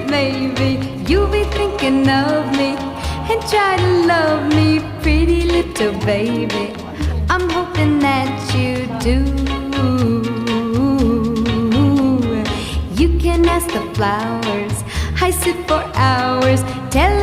maybe you'll be thinking of me and try to love me, pretty little baby. I'm hoping that you do. You can ask the flowers, I sit for hours, tell